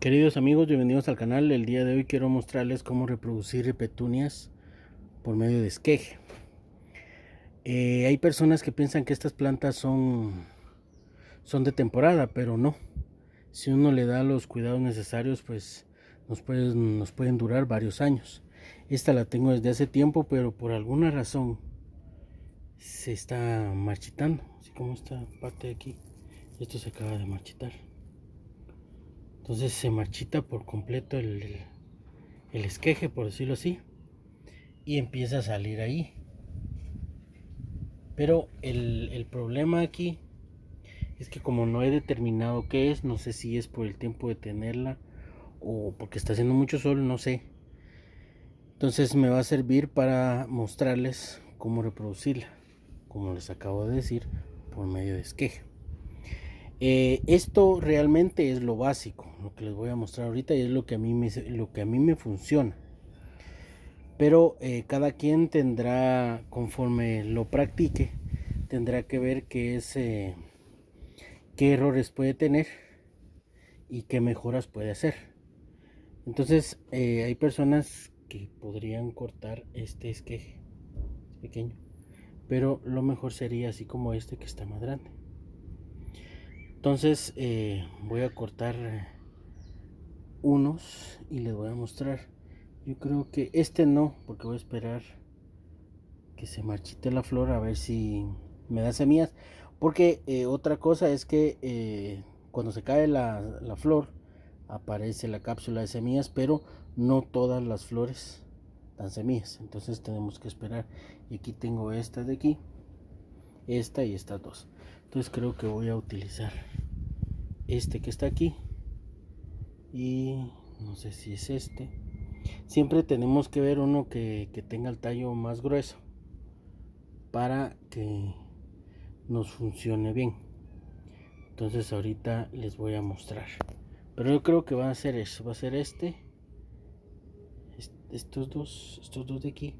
Queridos amigos, bienvenidos al canal. El día de hoy quiero mostrarles cómo reproducir petunias por medio de esqueje. Hay personas que piensan que estas plantas son de temporada, pero no. Si uno le da los cuidados necesarios, pues nos pueden durar varios años. Esta la tengo desde hace tiempo, pero por alguna razón se está marchitando. Así como esta parte de aquí, esto se acaba de marchitar. Entonces se marchita por completo el esqueje, por decirlo así, y empieza a salir ahí. Pero el problema aquí es que como no he determinado qué es, no sé si es por el tiempo de tenerla o porque está haciendo mucho sol, no sé. Entonces me va a servir para mostrarles cómo reproducirla, como les acabo de decir, por medio de esqueje. Esto realmente es lo básico, lo que les voy a mostrar ahorita, y es lo que a mí me funciona. Pero cada quien tendrá, conforme lo practique, tendrá que ver qué errores puede tener y qué mejoras puede hacer. Entonces hay personas que podrían cortar este esqueje, es pequeño, pero lo mejor sería así como este que está más grande. Entonces voy a cortar unos y les voy a mostrar. Yo creo que este no, porque voy a esperar que se marchite la flor a ver si me da semillas. Porque otra cosa es que cuando se cae la flor aparece la cápsula de semillas, pero no todas las flores dan semillas. Entonces tenemos que esperar. Y aquí tengo esta de aquí, esta y estas dos. Entonces creo que voy a utilizar este que está aquí. Y no sé si es este. Siempre tenemos que ver uno que tenga el tallo más grueso para que nos funcione bien. Entonces ahorita les voy a mostrar, pero yo creo que va a ser eso, va a ser estos dos de aquí,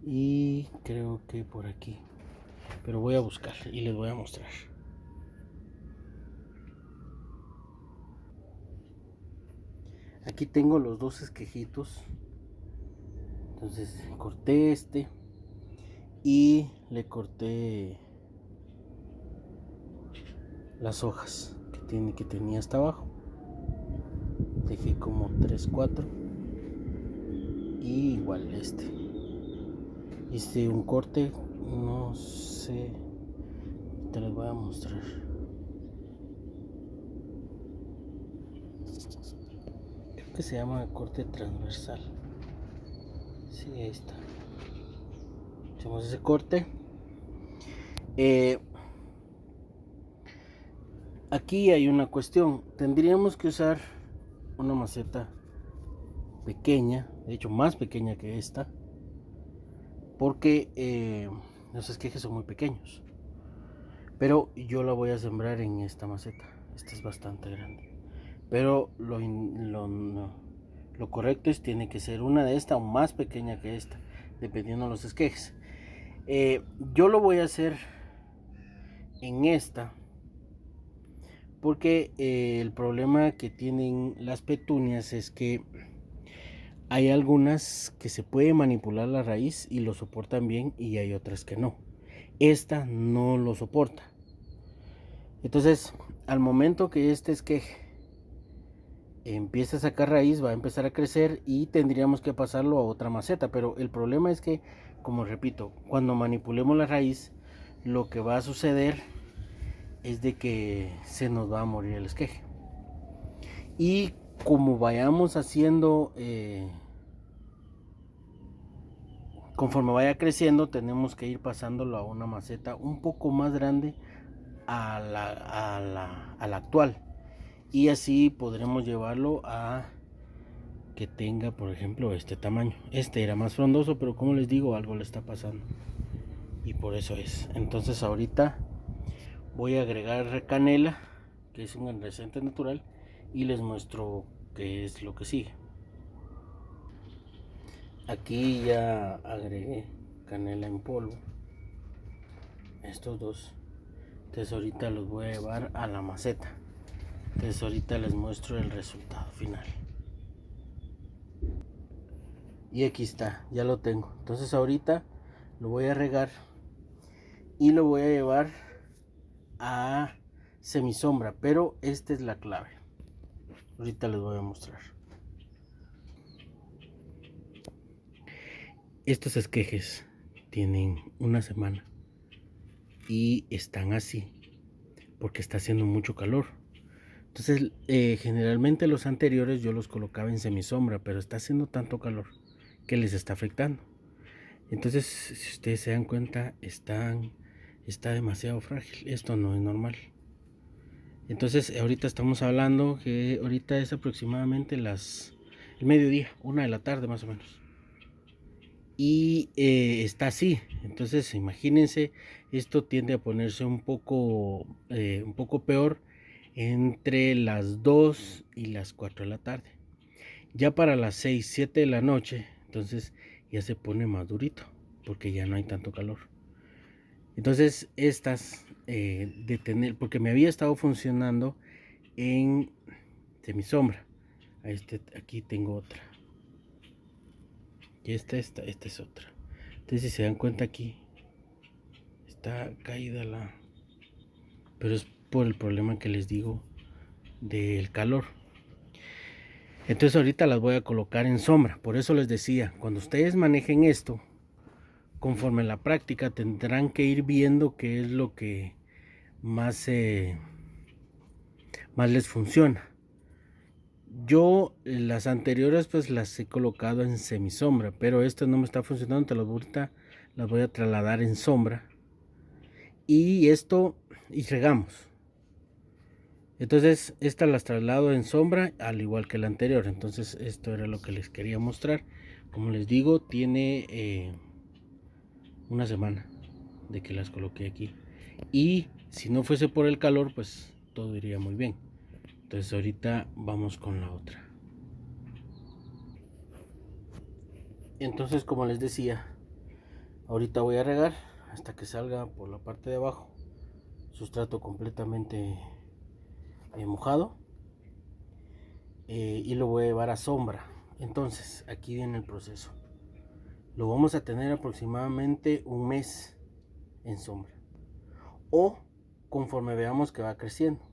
y creo que por aquí, pero voy a buscar y les voy a mostrar. Aquí tengo los dos esquejitos. Entonces corté este y le corté las hojas que tenía hasta abajo. Dejé como 3 4 y igual este. Hice un corte, no sé, te les voy a mostrar. Creo que se llama corte transversal. Sí, ahí está. Hacemos ese corte. Aquí hay una cuestión. Tendríamos que usar una maceta pequeña, de hecho más pequeña que esta, porque los esquejes son muy pequeños. Pero yo la voy a sembrar en esta maceta. Esta es bastante grande. Pero lo correcto es tiene que ser una de esta o más pequeña que esta, dependiendo de los esquejes. Yo lo voy a hacer en esta porque el problema que tienen las petunias es que hay algunas que se puede manipular la raíz y lo soportan bien, y hay otras que no. Esta no lo soporta. Entonces, al momento que este esqueje empieza a sacar raíz, va a empezar a crecer y tendríamos que pasarlo a otra maceta. Pero el problema es que, como repito, cuando manipulemos la raíz, lo que va a suceder es de que se nos va a morir el esqueje. Y como vayamos haciendo, conforme vaya creciendo, tenemos que ir pasándolo a una maceta un poco más grande a la actual. Y así podremos llevarlo a que tenga, por ejemplo, este tamaño. Este era más frondoso, pero como les digo, algo le está pasando y por eso es. Entonces ahorita voy a agregar canela, que es un endulzante natural, y les muestro qué es lo que sigue. Aquí ya agregué canela en polvo, estos dos. Entonces ahorita los voy a llevar a la maceta. Entonces ahorita les muestro el resultado final. Y aquí está, ya lo tengo. Entonces ahorita lo voy a regar y lo voy a llevar a semisombra, pero esta es la clave. Ahorita les voy a mostrar. Estos esquejes tienen una semana y están así porque está haciendo mucho calor. Entonces generalmente los anteriores yo los colocaba en semisombra, pero está haciendo tanto calor que les está afectando. Entonces, si ustedes se dan cuenta, está demasiado frágil. Esto no es normal. Entonces ahorita estamos hablando que ahorita es aproximadamente el mediodía, 1 de la tarde más o menos. Y está así. Entonces imagínense, esto tiende a ponerse un poco peor entre las 2 y las 4 de la tarde. Ya para las 6, 7 de la noche, entonces ya se pone más durito porque ya no hay tanto calor. Entonces estas porque me había estado funcionando en semisombra. Aquí tengo otra. Y esta es otra. Entonces si se dan cuenta aquí está caída pero es por el problema que les digo del calor. Entonces ahorita las voy a colocar en sombra. Por eso les decía, cuando ustedes manejen esto, conforme la práctica tendrán que ir viendo qué es lo que más les funciona. Yo las anteriores pues las he colocado en semisombra, pero esta no me está funcionando. Ahorita las voy a trasladar en sombra y regamos. Entonces esta las traslado en sombra al igual que la anterior. Entonces esto era lo que les quería mostrar. Como les digo, tiene una semana de que las coloqué aquí, y si no fuese por el calor pues todo iría muy bien. Entonces ahorita vamos con la otra. Entonces, como les decía, ahorita voy a regar hasta que salga por la parte de abajo sustrato completamente mojado, y lo voy a llevar a sombra. Entonces aquí viene el proceso. Lo vamos a tener aproximadamente un mes en sombra, o conforme veamos que va creciendo.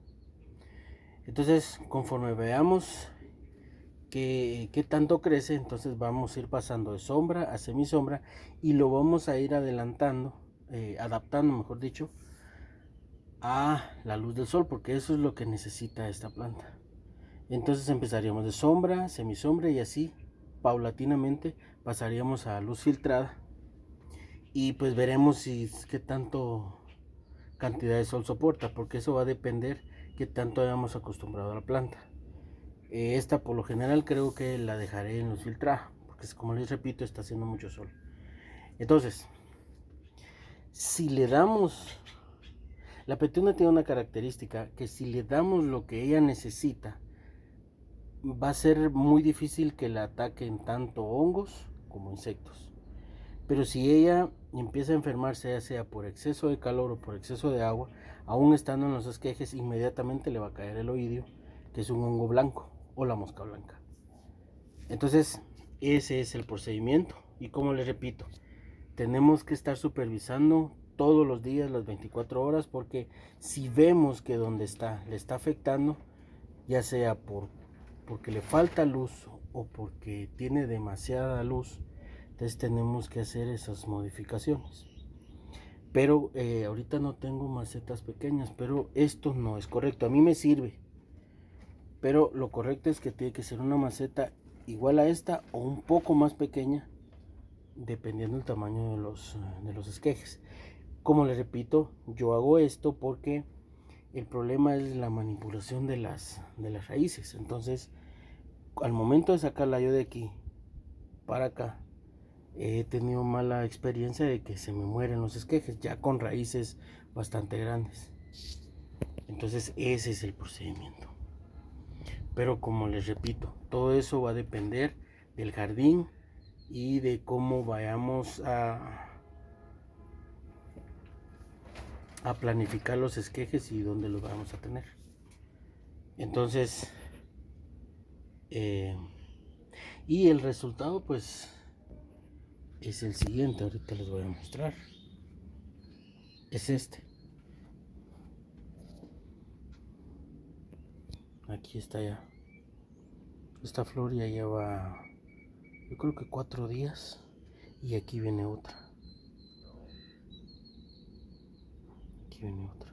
Entonces conforme veamos que tanto crece, entonces vamos a ir pasando de sombra a semisombra y lo vamos a ir adelantando, adaptando mejor dicho, a la luz del sol, porque eso es lo que necesita esta planta. Entonces empezaríamos de sombra, semisombra, y así paulatinamente pasaríamos a luz filtrada, y pues veremos si qué tanto cantidad de sol soporta, porque eso va a depender qué tanto hayamos acostumbrado a la planta. Esta por lo general creo que la dejaré en luz filtrada, porque como les repito, está haciendo mucho sol. Entonces, si le damos, la petunia tiene una característica, que si le damos lo que ella necesita, va a ser muy difícil que la ataquen tanto hongos como insectos. Pero si ella empieza a enfermarse, ya sea por exceso de calor o por exceso de agua, aún estando en los esquejes, inmediatamente le va a caer el oidio, que es un hongo blanco, o la mosca blanca. Entonces ese es el procedimiento, y como les repito, tenemos que estar supervisando todos los días, las 24 horas, porque si vemos que donde está le está afectando, ya sea porque le falta luz o porque tiene demasiada luz, entonces tenemos que hacer esas modificaciones. Pero ahorita no tengo macetas pequeñas, pero esto no es correcto. A mí me sirve, pero lo correcto es que tiene que ser una maceta igual a esta o un poco más pequeña, dependiendo del tamaño de los esquejes. Como les repito, yo hago esto porque el problema es la manipulación de las raíces. Entonces, al momento de sacarla yo de aquí para acá, he tenido mala experiencia de que se me mueren los esquejes ya con raíces bastante grandes. Entonces ese es el procedimiento. Pero como les repito, todo eso va a depender del jardín y de cómo vayamos a planificar los esquejes y dónde los vamos a tener. Entonces, y el resultado pues es el siguiente. Ahorita les voy a mostrar. Es este. Aquí está ya. Esta flor ya lleva, yo creo que 4 días. Y aquí viene otra. Aquí viene otra.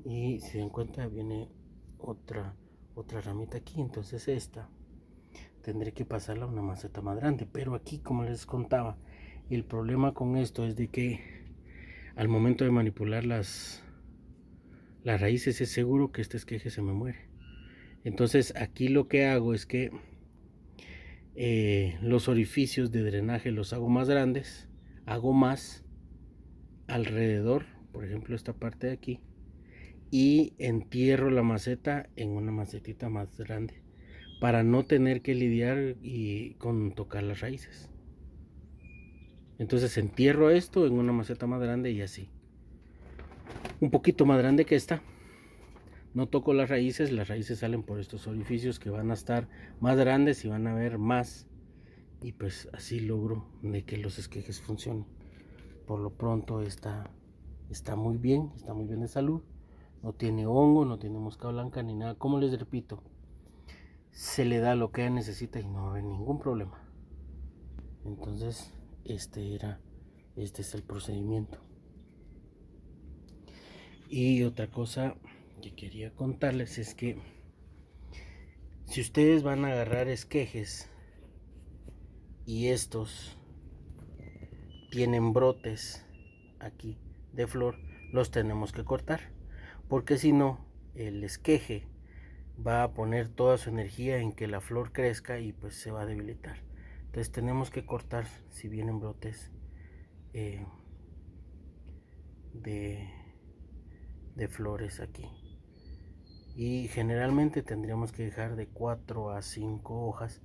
Y si se dan cuenta, viene otra ramita aquí. Entonces esta tendré que pasarla a una maceta más grande. Pero aquí, como les contaba, el problema con esto es de que al momento de manipular las raíces es seguro que este esqueje se me muere. Entonces aquí lo que hago es que los orificios de drenaje los hago más grandes, hago más alrededor, por ejemplo esta parte de aquí, y entierro la maceta en una macetita más grande para no tener que lidiar con tocar las raíces. Entonces entierro esto en una maceta más grande y así, un poquito más grande que esta. No toco las raíces salen por estos orificios que van a estar más grandes y van a ver más, y pues así logro de que los esquejes funcionen. Por lo pronto está muy bien, está muy bien de salud, no tiene hongo, no tiene mosca blanca ni nada. Como les repito, se le da lo que ella necesita y no va a haber ningún problema. Entonces este es el procedimiento. Y otra cosa que quería contarles es que si ustedes van a agarrar esquejes y estos tienen brotes aquí de flor, los tenemos que cortar, porque si no el esqueje va a poner toda su energía en que la flor crezca y pues se va a debilitar. Entonces tenemos que cortar si vienen brotes de flores aquí, y generalmente tendríamos que dejar de 4 a 5 hojas,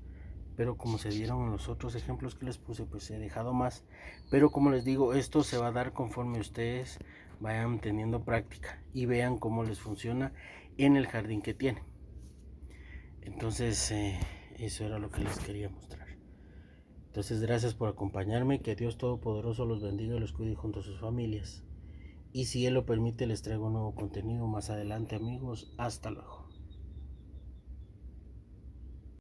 pero como se dieron en los otros ejemplos que les puse, pues he dejado más. Pero como les digo, esto se va a dar conforme ustedes vayan teniendo práctica y vean cómo les funciona en el jardín que tienen. Entonces eso era lo que les quería mostrar. Entonces gracias por acompañarme, que Dios Todopoderoso los bendiga y los cuide junto a sus familias. Y si Él lo permite, les traigo un nuevo contenido más adelante, amigos. Hasta luego.